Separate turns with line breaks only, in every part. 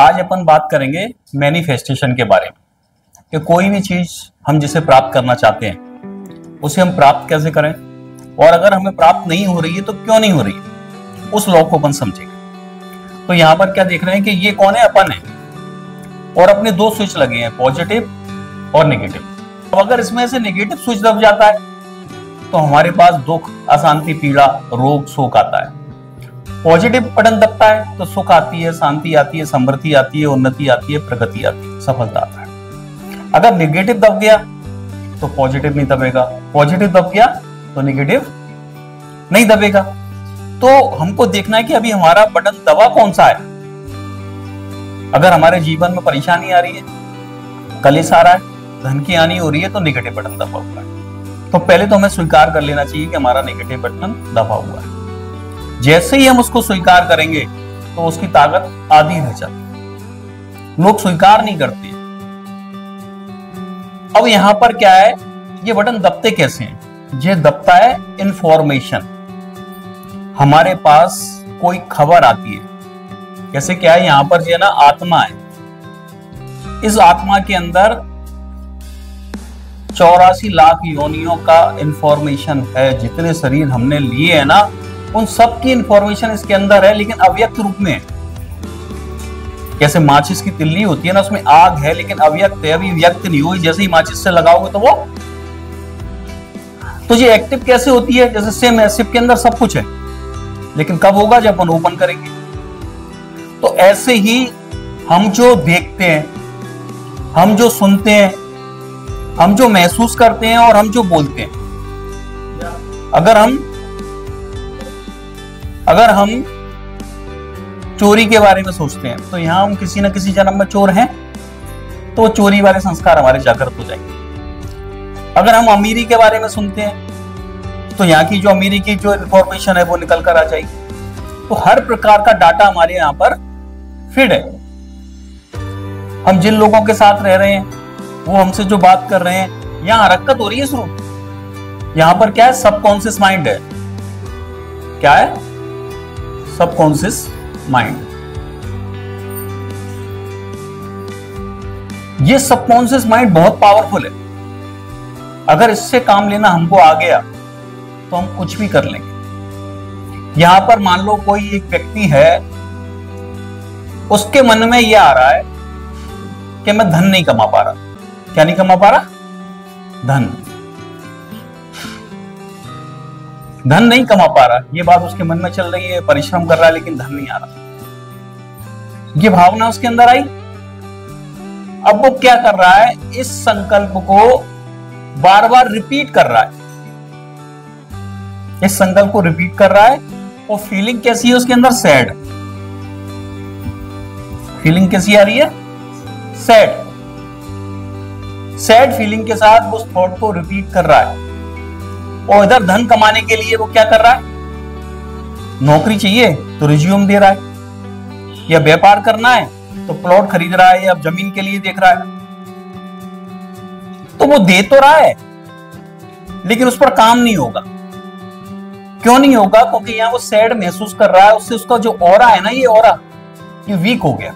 आज अपन बात करेंगे मैनिफेस्टेशन के बारे में कि कोई भी चीज हम जिसे प्राप्त करना चाहते हैं उसे हम प्राप्त कैसे करें, और अगर हमें प्राप्त नहीं हो रही है तो क्यों नहीं हो रही है, उस लॉ को अपन समझेंगे। तो यहां पर क्या देख रहे हैं कि ये कौन है, अपन है, और अपने दो स्विच लगे हैं, पॉजिटिव और नेगेटिव। अब अगर इसमें से नेगेटिव स्विच दब जाता है तो हमारे पास दुख, अशांति, पीड़ा, रोग, शोक आता है। पॉजिटिव बटन दबता है तो सुख आती है, शांति आती है, समृद्धि आती है, उन्नति आती है, प्रगति आती है, सफलता आता है। अगर नेगेटिव दब गया तो पॉजिटिव नहीं दबेगा, पॉजिटिव दब गया तो नेगेटिव नहीं दबेगा। तो हमको देखना है कि अभी हमारा बटन दबा कौन सा है। अगर हमारे जीवन में परेशानी आ रही है, कलेश आ रहा है, धन की हानि हो रही है, तो नेगेटिव बटन दबा हुआ है। तो पहले तो हमें स्वीकार कर लेना चाहिए कि हमारा नेगेटिव बटन दबा हुआ है। जैसे ही हम उसको स्वीकार करेंगे तो उसकी ताकत आधी रह जाती है। लोग स्वीकार नहीं करते। अब यहां पर क्या है, ये बटन दबते कैसे हैं? ये दबता है इंफॉर्मेशन। हमारे पास कोई खबर आती है, जैसे क्या है, यहां पर जो है ना आत्मा है, इस आत्मा के अंदर 84 लाख योनियों का इंफॉर्मेशन है। जितने शरीर हमने लिए हैं ना, उन सब की इंफॉर्मेशन इसके अंदर है, लेकिन अव्यक्त रूप में है। जैसे माचिस की तिल्ली होती है ना, उसमें आग है लेकिन अव्यक्त है, अभी व्यक्त नहीं हुई। जैसे ही माचिस से लगाओगे तो वो तो ये एक्टिव कैसे होती है? जैसे सेम है, सिप के अंदर सब कुछ है, लेकिन कब होगा? जब अपन ओपन करेंगे। तो ऐसे ही हम जो देखते हैं, हम जो सुनते हैं, हम जो महसूस करते हैं और हम जो बोलते हैं, अगर हम चोरी के बारे में सोचते हैं तो यहां हम किसी न किसी जन्म में चोर हैं, तो चोरी वाले संस्कार हमारे जागृत हो जाएंगे। अगर हम अमीरी के बारे में सुनते हैं तो यहाँ की जो अमीरी की जो इंफॉर्मेशन है वो निकल कर आ जाएगी। तो हर प्रकार का डाटा हमारे यहाँ पर फिट है। हम जिन लोगों के साथ रह रहे हैं, वो हमसे जो बात कर रहे हैं, यहाँ हरकत हो रही है शुरू। यहाँ पर क्या है? सबकॉन्शियस माइंड है। क्या है? Subconscious mind. ये सबकॉन्शियस माइंड बहुत पावरफुल है। अगर इससे काम लेना हमको आ गया तो हम कुछ भी कर लेंगे। यहां पर मान लो कोई एक व्यक्ति है, उसके मन में यह आ रहा है कि मैं धन नहीं कमा पा रहा। क्या नहीं कमा पा रहा? धन नहीं कमा पा रहा। ये बात उसके मन में चल रही है, परिश्रम कर रहा है लेकिन धन नहीं आ रहा। ये भावना उसके अंदर आई। अब वो क्या कर रहा है? इस संकल्प को बार बार रिपीट कर रहा है। इस संकल्प को रिपीट कर रहा है। और फीलिंग कैसी है उसके अंदर? सैड। फीलिंग कैसी आ रही है? सैड। सैड फीलिंग के साथ वो उस थॉट को रिपीट कर रहा है। और इधर धन कमाने के लिए वो क्या कर रहा है? नौकरी चाहिए तो रिज्यूम दे रहा है, या व्यापार करना है तो प्लॉट खरीद रहा है, या जमीन के लिए देख रहा है। तो वो दे तो रहा है लेकिन उस पर काम नहीं होगा। क्यों नहीं होगा? क्योंकि यहां वो सैड महसूस कर रहा है। उससे उसका जो ऑरा है ना, ये ऑरा ये वीक हो गया,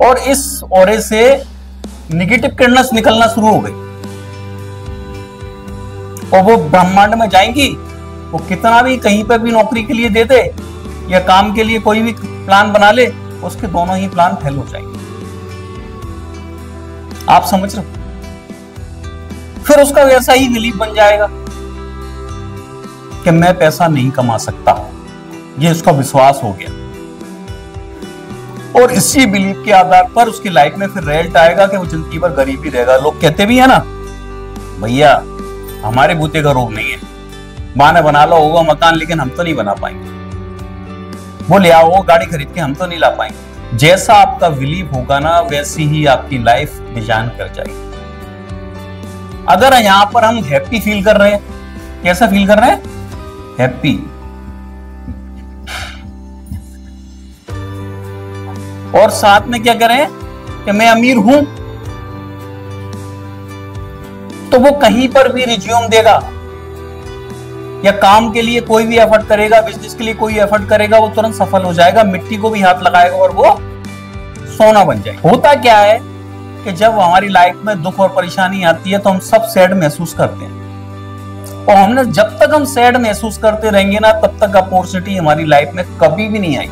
और इस ऑरे से नेगेटिव किरणें निकलना शुरू हो गई। और वो ब्रह्मांड में जाएंगी। वो कितना भी कहीं पर भी नौकरी के लिए दे दे या काम के लिए कोई भी प्लान बना ले, उसके दोनों ही प्लान फेल हो जाएंगे। आप समझ रहे हो? फिर उसका वैसा ही बिलीफ बन जाएगा कि मैं पैसा नहीं कमा सकता। ये उसका विश्वास हो गया। और इसी बिलीफ के आधार पर उसकी लाइफ में फिर रिजल्ट आएगा कि वो जिंदगी भर गरीब ही रहेगा। लोग कहते भी है ना, भैया हमारे बूते का रोग नहीं है, माँ ने बना लो होगा मकान लेकिन हम तो नहीं बना पाएंगे। वो ले आओ गाड़ी खरीद के, हम तो नहीं ला पाएंगे। जैसा आपका बिलीफ होगा ना, वैसी ही आपकी लाइफ डिजाइन कर जाएगी। अगर यहां पर हम हैप्पी फील कर रहे हैं, कैसा फील कर रहे हैं? हैप्पी। और साथ में क्या करें कि मैं अमीर हूं, तो वो कहीं पर भी रिज्यूम देगा या काम के लिए कोई भी एफर्ट करेगा, बिजनेस के लिए कोई एफर्ट करेगा, वो तुरंत सफल हो जाएगा, मिट्टी को भी हाथ लगाएगा और वो सोना बन जाएगा। होता क्या है कि जब हमारी लाइफ में दुख और परेशानी आती है तो हम सब सैड महसूस करते हैं, और हमने जब तक हम सैड महसूस करते रहेंगे ना, तब तक अपॉर्चुनिटी हमारी लाइफ में कभी भी नहीं आई।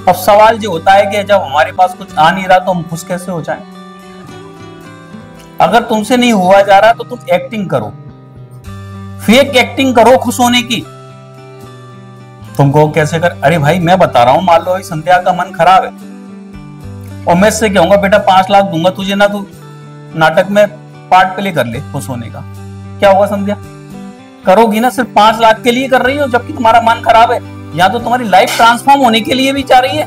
अब सवाल जो होता है कि जब हमारे पास कुछ आ नहीं रहा तो हम खुश कैसे हो जाएं? अगर तुमसे नहीं हुआ जा रहा तो तुम एक्टिंग करो, फेक एक्टिंग करो खुश होने की। तुम कहो कैसे कर? अरे भाई मैं बता रहा हूं, मान लो संध्या का मन खराब है और मैं इससे कहूंगा बेटा 5 लाख दूंगा तुझे ना, तू नाटक में पार्ट प्ले कर ले खुश होने का, क्या होगा संध्या? करोगी ना? सिर्फ 5 लाख के लिए कर रही हो जबकि तुम्हारा मन खराब है, या तो तुम्हारी लाइफ ट्रांसफॉर्म होने के लिए भी चाह रही है।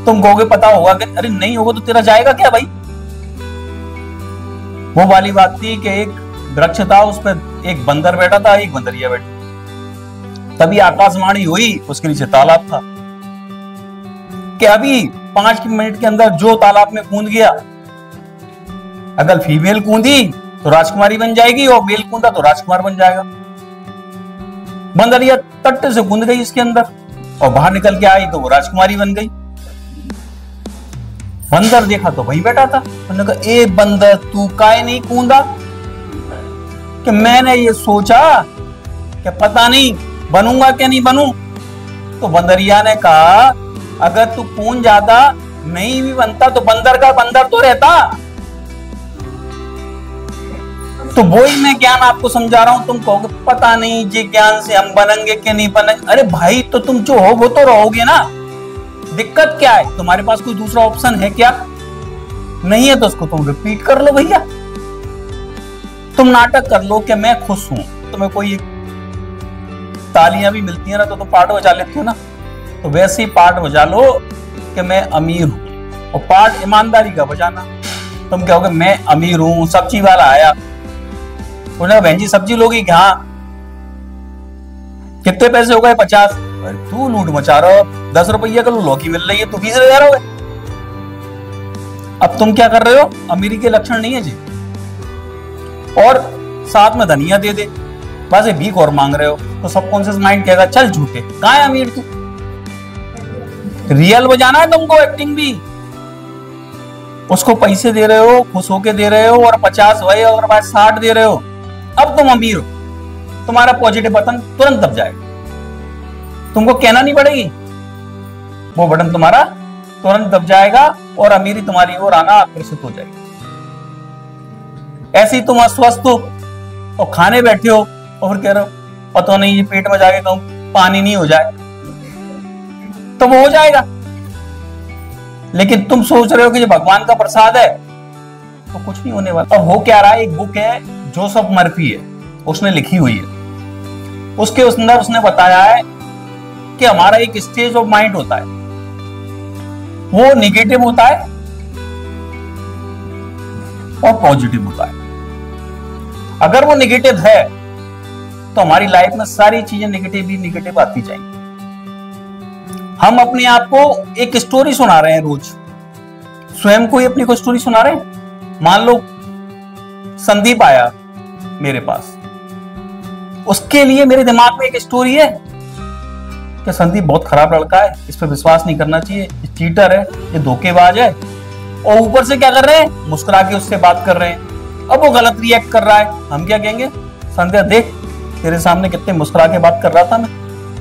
तुम कहोगे पता होगा कि अरे नहीं होगा तो तेरा जाएगा क्या भाई? वो वाली बात थी कि एक वृक्ष था, उस पर एक बंदर बैठा था, एक बंदरिया बैठी। तभी आकाशवाणी हुई, उसके नीचे तालाब था कि अभी 5 मिनट के अंदर जो तालाब में कूद गया, अगर फीमेल कूदी तो राजकुमारी बन जाएगी और मेल कूदा तो राजकुमार बन जाएगा। बंदरिया तट्टे से कूद गई इसके अंदर और बाहर निकल के आई तो वो राजकुमारी बन गई। बंदर देखा तो वहीं बैठा था, उन्होंने कहा ए बंदर तू काहे नहीं कूदा? कि मैंने ये सोचा कि पता नहीं बनूंगा क्या नहीं बनूं। तो बंदरिया ने कहा अगर तू कूद जाता नहीं भी बनता तो बंदर का बंदर तो रहता। तो वही मैं ज्ञान आपको समझा रहा हूं, तुम कहोगे पता नहीं ये ज्ञान से हम बनेंगे कि नहीं बनेंगे। अरे भाई तो तुम जो हो वो तो रहोगे ना, दिक्कत क्या है? तुम्हारे पास कोई दूसरा ऑप्शन है क्या? नहीं है तो उसको तुम रिपीट कर लो भैया। तुम नाटक कर लो कि मैं खुश हूं, तुम्हें कोई तालियां भी मिलती है ना तो तुम पार्ट बजा लेते हो ना, तो वैसे ही पार्ट बजा लो कि मैं अमीर हूं, और पार्ट ईमानदारी का बजाना। तुम कहोगे मैं अमीर हूं, सब्जी वाला आया, उन्हें बहन जी सब्जी लोगी क्या? कितने पैसे हो गए? 50। तू लूट मचा रहा हो, 10 रुपये का लौकी मिल रही है, तू 20 ले रहा हो। अब तुम क्या कर रहे हो? अमीरी के लक्षण नहीं है जी, और साथ में धनिया दे दे, बस भीख और मांग रहे हो। तो सबकॉन्शियस माइंड कहेगा चल झूठे, कहाँ है अमीर तू? रियल बजाना है तुमको, एक्टिंग भी। उसको पैसे दे रहे हो, खुश होके दे रहे हो, और 50 हुए और 60 दे रहे हो, अब तुम अमीर हो। तुम्हारा पॉजिटिव बटन तुरंत दब जाएगा, तुमको कहना नहीं पड़ेगी, वो बटन तुम्हारा तुरंत दब जाएगा और अमीरी तुम्हारी ओर आना आकर्षित हो जाएगी। ऐसे ही तुम अस्वस्थ हो और खाने बैठे हो और फिर कह रहे हो पता नहीं ये पेट में जाके कहूं पानी नहीं हो जाए, तो वो हो जाएगा। लेकिन तुम सोच रहे हो कि ये भगवान का प्रसाद है, तो कुछ नहीं होने वाला। अब हो क्या रहा है, एक बुक है जोसेफ मर्फी है, उसने लिखी हुई है, उसके अंदर उसने बताया है कि हमारा एक स्टेज ऑफ माइंड होता है, वो निगेटिव होता है और पॉजिटिव होता है। अगर वो निगेटिव है तो हमारी लाइफ में सारी चीजें नेगेटिव ही नेगेटिव आती जाएंगी। हम अपने आप को एक स्टोरी सुना रहे हैं रोज, स्वयं को ही अपनी को स्टोरी सुना रहे हैं। मान लो संदीप आया मेरे पास, उसके लिए मेरे दिमाग में एक स्टोरी है कि संदीप बहुत खराब लड़का है, इस पर विश्वास नहीं करना चाहिए, ये चीटर है, ये धोखेबाज है, और ऊपर से क्या कर रहे हैं, मुस्कुरा के उससे बात कर रहे हैं। अब वो गलत रिएक्ट कर रहा है, हम क्या कहेंगे, संध्या देख तेरे सामने कितने मुस्कुरा के बात कर रहा था, मैं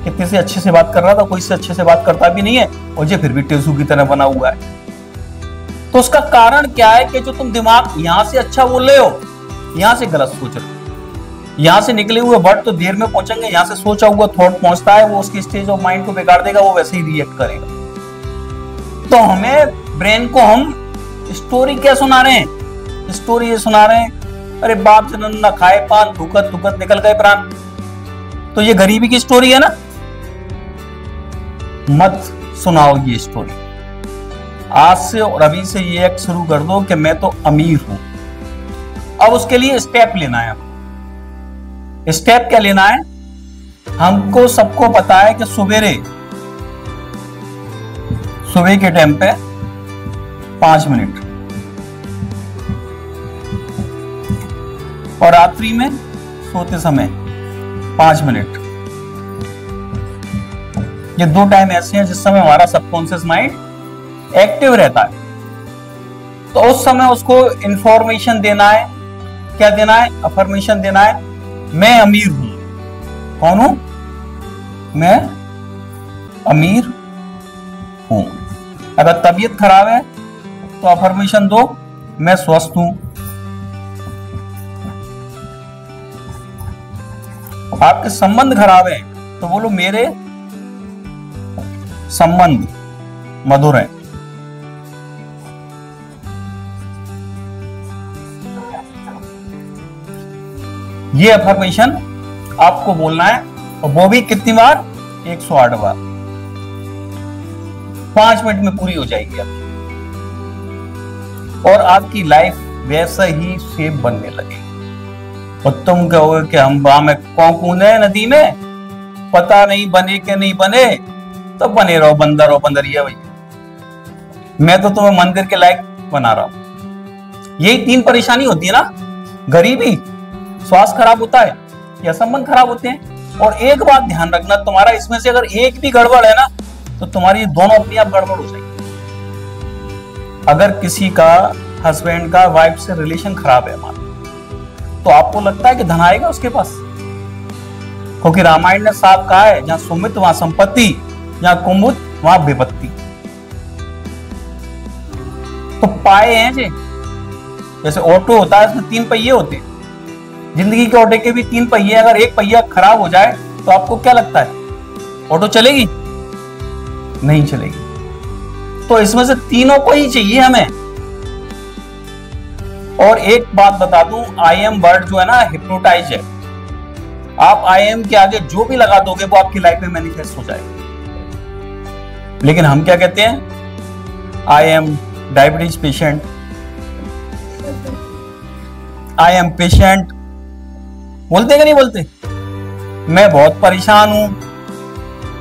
कितने से अच्छे से बात कर रहा था, कोई से अच्छे से बात करता भी नहीं है, और ये फिर भी टेसू की तरह बना हुआ है। तो उसका कारण क्या है कि जो तुम दिमाग यहां से अच्छा बोल रहे हो, यहां से गलत सोच रहे हो। यहां से निकले हुए वर्ड तो देर में पहुंचेंगे, यहां से सोचा हुआ थॉट पहुंचता है, वो उसकी स्टेज ऑफ माइंड को बिगाड़ देगा, वो वैसे ही रिएक्ट करेगा। तो हमें ब्रेन को हम स्टोरी क्या सुना रहे हैं? स्टोरी ये सुना रहे हैं, अरे बाप जनन ना खाए पान, थुकत थुकत निकल गए प्राण। तो ये गरीबी की स्टोरी है ना, मत सुनाओ ये स्टोरी। आज से और अभी से ये एक्ट शुरू कर दो कि मैं तो अमीर हूं। अब उसके लिए स्टेप लेना है। स्टेप क्या लेना है? हमको सबको पता है कि सुबह के टाइम पे 5 मिनट और रात्रि में सोते समय 5 मिनट। ये 2 टाइम ऐसे हैं जिस समय हमारा सबकॉन्शियस माइंड एक्टिव रहता है। तो उस समय उसको इंफॉर्मेशन देना है, क्या देना है? अफर्मेशन देना है, मैं अमीर हूं। कौन हूं? मैं अमीर हूं। अगर तबीयत खराब है तो अफर्मेशन दो, मैं स्वस्थ हूं। आपके संबंध खराब है तो बोलो मेरे संबंध मधुर है। ये अफर्मेशन आपको बोलना है, और वो भी कितनी बार? 108 बार। 5 मिनट में पूरी हो जाएगी आपकी, और आपकी लाइफ वैसा ही शेप बनने लगेगी। और तुम कहोगे कि हम वहां में कौन कूदे नदी में, पता नहीं बने के नहीं बने, तो बने रहो बंदर हो बंदरिया भैया। मैं तो तुम्हें मंदिर के लायक बना रहा हूं। यही 3 परेशानी होती है ना, गरीबी, स्वास्थ्य खराब होता है या संबंध खराब होते हैं। और एक बात ध्यान रखना, तुम्हारा इसमें से अगर एक भी गड़बड़ है ना, तो तुम्हारी दोनों अपने आप गड़बड़ हो जाएगी। अगर किसी का हस्बैंड का वाइफ से रिलेशन खराब है मान, तो आपको लगता है कि धन आएगा उसके पास? क्योंकि रामायण ने साफ कहा है, जहां सुमित वहां संपत्ति, जहां कुमुद वहां विपत्ति। तो पाए हैं जी, जैसे ऑटो होता है, इसमें 3 पहिए होते हैं। जिंदगी के ऑटो के भी 3 पहिए। अगर एक पहिया खराब हो जाए तो आपको क्या लगता है, ऑटो चलेगी? नहीं चलेगी। तो इसमें से तीनों को ही चाहिए हमें। और एक बात बता दूं, आई एम वर्ड जो है ना, हिप्नोटाइज है। आप आई एम के आगे जो भी लगा दोगे वो आपकी लाइफ में मैनिफेस्ट हो जाएगा। लेकिन हम क्या कहते हैं? I am diabetes patient, I am patient, बोलते कि नहीं बोलते? मैं बहुत परेशान हूं।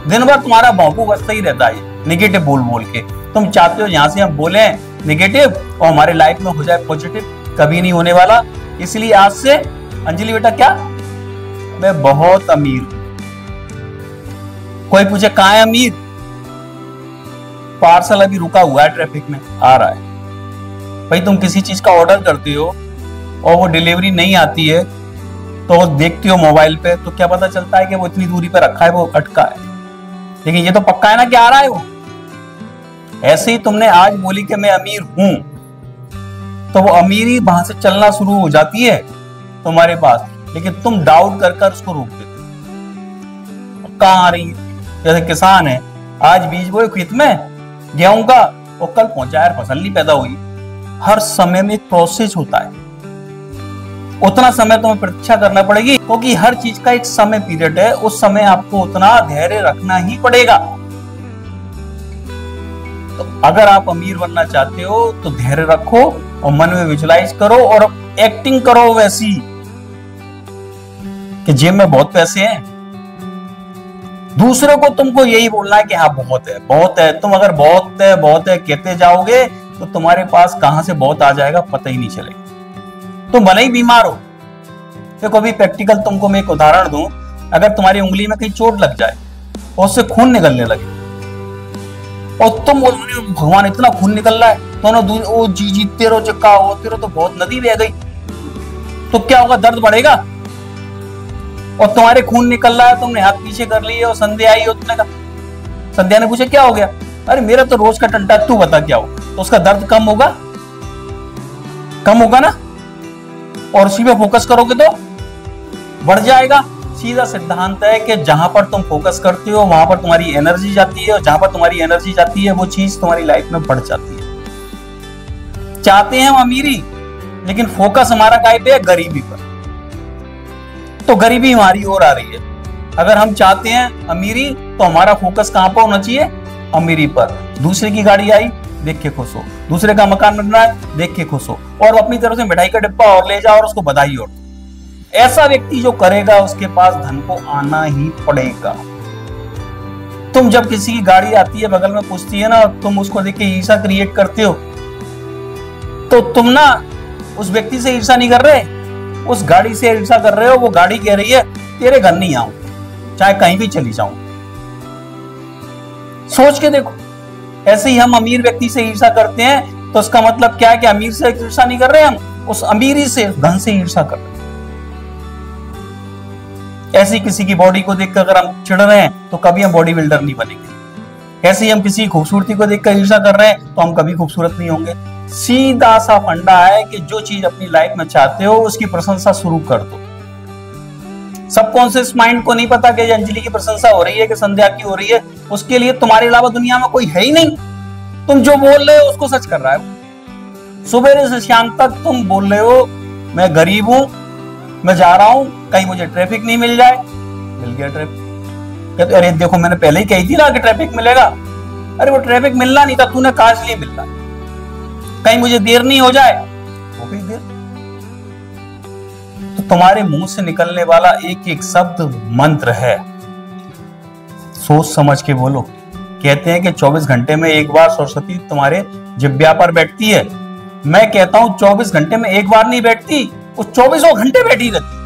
दिन भर तुम्हारा भौंकू बजता ही रहता है निगेटिव बोल बोल के। तुम चाहते हो यहां से हम बोले निगेटिव और हमारे लाइफ में हो जाए पॉजिटिव, कभी नहीं होने वाला। इसलिए आज से अंजलि बेटा क्या, मैं बहुत अमीर हूं। कोई पूछे कहां है अमीर? पार्सल अभी रुका हुआ है, ट्रैफिक में आ रहा है। भाई तुम किसी चीज का ऑर्डर करते हो और वो डिलीवरी नहीं आती है, तो वो देखते हो मोबाइल पे, तो क्या पता चलता है कि वो इतनी दूरी पे रखा है, वो अटका है। लेकिन ये तो पक्का है ना कि आ रहा है वो। ऐसे ही तुमने आज बोली कि मैं अमीर हूं, तो वो अमीरी वहां से चलना शुरू हो जाती है तुम्हारे पास। लेकिन तुम डाउट कर कर उसको रोक देते हो। कहां आ रही है? जैसे किसान है, आज बीज बोए खेत में गेहूं का, और कल पहुंचा यार फसल नहीं पैदा हुई। हर समय में एक प्रोसेस होता है, उतना समय तुम्हें प्रतीक्षा करना पड़ेगी, क्योंकि हर चीज का एक समय पीरियड है। उस समय आपको उतना धैर्य रखना ही पड़ेगा। तो अगर आप अमीर बनना चाहते हो तो धैर्य रखो और मन में विजुलाइज करो और एक्टिंग करो वैसी कि जेब में बहुत पैसे हैं। दूसरों को तुमको यही बोलना है कि हाँ बहुत है, बहुत है। तुम अगर बहुत है बहुत है कहते जाओगे तो तुम्हारे पास कहां से बहुत आ जाएगा पता ही नहीं चलेगा। तुम भले ही बीमार हो, देखो अभी प्रैक्टिकल तुमको मैं एक उदाहरण दूं। अगर तुम्हारी उंगली में कहीं चोट लग जाए और उससे खून निकलने लगे, और तुम भगवान इतना खून निकल रहा है, तो ना ओ जी तेरो चक्का हो, तेरो तो बहुत नदी बह गई, तो क्या होगा? दर्द बढ़ेगा। और तुम्हारे खून निकल रहा है, तुमने हाथ पीछे कर लिए और संध्या आई हो, तुमने कहा, संध्या ने पूछा क्या हो गया? अरे मेरा तो रोज का टंटा, तू बता क्या हो? तो उसका दर्द कम होगा? कम होगा ना। और उसी पे फोकस करोगे तो बढ़ जाएगा। सीधा सिद्धांत है कि जहां पर तुम फोकस करते हो वहां पर तुम्हारी एनर्जी जाती है, और जहां पर तुम्हारी एनर्जी जाती है वो चीज तुम्हारी लाइफ में बढ़ जाती है। चाहते हैं हम अमीरी, लेकिन फोकस हमारा काय पे है? गरीबी पर। तो गरीबी हमारी ओर आ रही है। अगर हम चाहते हैं अमीरी तो हमारा फोकस कहां पर होना चाहिए? अमीरी पर। दूसरे की गाड़ी आई देख के खुश हो, दूसरे का मकान बन रहा है देख के खुश हो, और अपनी तरफ से मिठाई का डिब्बा और ले जाओ और उसको बधाई और। ऐसा व्यक्ति जो करेगा उसके पास धन को आना ही पड़ेगा। तुम जब किसी की गाड़ी आती है बगल में पूछती है ना, और तुम उसको देख के ईर्ष्या क्रिएट करते हो, तो तुम ना उस व्यक्ति से ईर्ष्या नहीं कर रहे, उस गाड़ी से ईर्ष्या कर रहे हो। वो गाड़ी कह रही है तेरे घर नहीं आऊं, चाहे कहीं भी चली जाऊं। सोच के देखो, ऐसे ही हम अमीर व्यक्ति से ईर्ष्या करते हैं तो उसका मतलब क्या है कि अमीर से ईर्ष्या नहीं कर रहे, हम उस अमीरी से, धन से ईर्ष्या कर रहे हैं। ऐसी किसी की बॉडी को देखकर अगर हम चिढ़ रहे हैं तो कभी हम बॉडी बिल्डर नहीं बनेंगे। ऐसे ही हम किसी की खूबसूरती को देखकर ईर्ष्या कर रहे हैं तो हम कभी खूबसूरत नहीं होंगे। सीधा सा फंडा है कि जो चीज अपनी लाइफ में चाहते हो उसकी प्रशंसा शुरू कर दो। सबकॉन्शियस माइंड को नहीं पता कि अंजलि की प्रशंसा हो रही है कि संध्या की हो रही है, उसके लिए तुम्हारे अलावा दुनिया में कोई है ही नहीं। तुम जो बोल रहे हो उसको सच कर रहा है। सुबह से शाम तक तुम बोल रहे हो मैं गरीब हूं, मैं जा रहा हूं, कहीं मुझे ट्रैफिक नहीं मिल जाए। मिल गया ट्रैफिक, कहते अरे देखो मैंने पहले ही कही थी ना कि ट्रैफिक मिलेगा। अरे वो ट्रैफिक मिलना नहीं था, तूने कहा इसलिए मिल रहा। कहीं मुझे देर नहीं हो जाए, हो गई देर। तो तुम्हारे मुंह से निकलने वाला एक एक शब्द मंत्र है, सोच समझ के बोलो। कहते हैं कि 24 घंटे में एक बार सरस्वती तुम्हारे जिह्वा पर बैठती है। मैं कहता हूं 24 घंटे में एक बार नहीं बैठती, वो 24 घंटे बैठी रहती।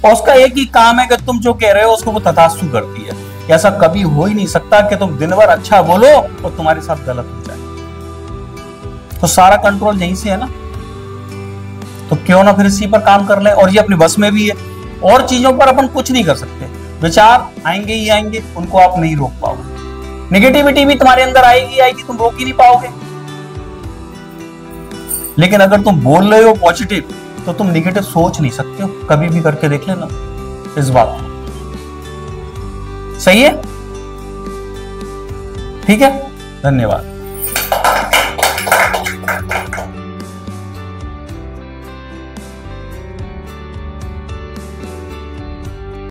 और उसका एक ही काम है कि तुम जो कह रहे हो उसको वो तथास्तु करती है। ऐसा कभी हो ही नहीं सकता कि तुम दिन भर अच्छा बोलो और तुम्हारे साथ गलत हो जाए। तो सारा कंट्रोल यहीं से है ना, तो क्यों ना फिर इसी पर काम कर लें। और ये अपने बस में भी है। और चीजों पर अपन कुछ नहीं कर सकते, विचार आएंगे ही आएंगे, उनको आप नहीं रोक पाओगे। नेगेटिविटी भी तुम्हारे अंदर आएगी आएगी, तुम रोक ही नहीं पाओगे। लेकिन अगर तुम बोल रहे हो पॉजिटिव तो तुम नेगेटिव सोच नहीं सकते हो। कभी भी करके देख लेना इस बात को। सही है? ठीक है, धन्यवाद।